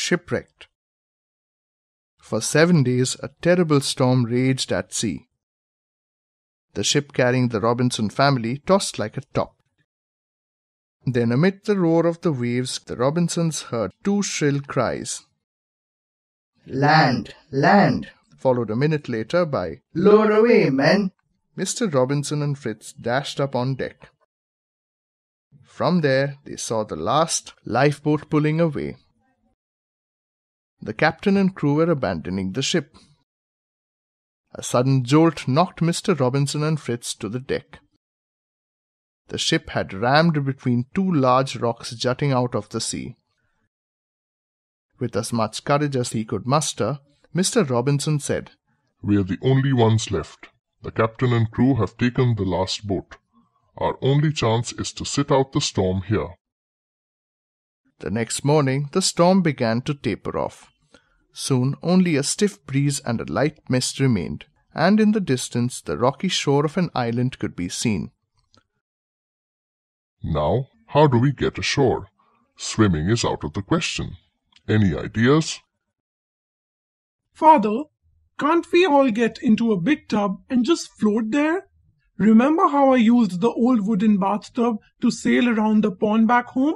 shipwrecked. For 7 days, a terrible storm raged at sea. The ship carrying the Robinson family tossed like a top. Then, amid the roar of the waves, the Robinsons heard 2 shrill cries. "Land! Land!" Followed a minute later by, "Lower away, men!" Mr. Robinson and Fritz dashed up on deck. From there, they saw the last lifeboat pulling away. The captain and crew were abandoning the ship. A sudden jolt knocked Mr. Robinson and Fritz to the deck. The ship had rammed between 2 large rocks jutting out of the sea. With as much courage as he could muster, Mr. Robinson said, "We are the only ones left. The captain and crew have taken the last boat. Our only chance is to sit out the storm here." The next morning, the storm began to taper off. Soon only a stiff breeze and a light mist remained, and in the distance the rocky shore of an island could be seen. "Now, how do we get ashore? Swimming is out of the question. Any ideas?" "Father, can't we all get into a big tub and just float there? Remember how I used the old wooden bathtub to sail around the pond back home?"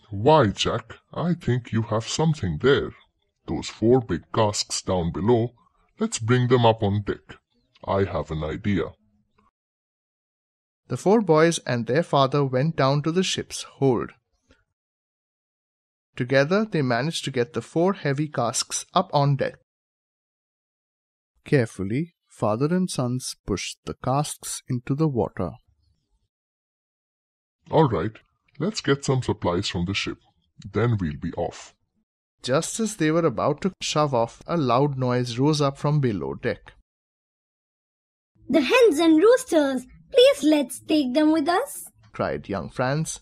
"Why, Jack, I think you have something there. Those 4 big casks down below, let's bring them up on deck. I have an idea." The 4 boys and their father went down to the ship's hold. Together they managed to get the 4 heavy casks up on deck. Carefully, father and sons pushed the casks into the water. "All right, let's get some supplies from the ship. Then we'll be off." Just as they were about to shove off, a loud noise rose up from below deck. "The hens and roosters! Please let's take them with us!" cried young Franz.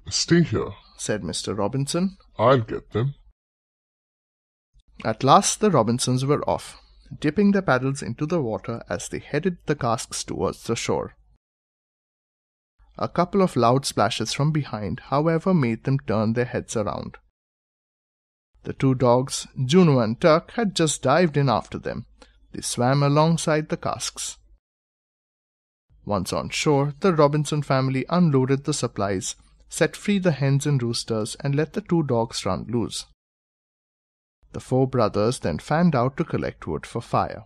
"Stay here," said Mr. Robinson. "I'll get them." At last the Robinsons were off, dipping their paddles into the water as they headed the casks towards the shore. A couple of loud splashes from behind, however, made them turn their heads around. The 2 dogs, Juno and Turk, had just dived in after them. They swam alongside the casks. Once on shore, the Robinson family unloaded the supplies, set free the hens and roosters, and let the 2 dogs run loose. The 4 brothers then fanned out to collect wood for fire.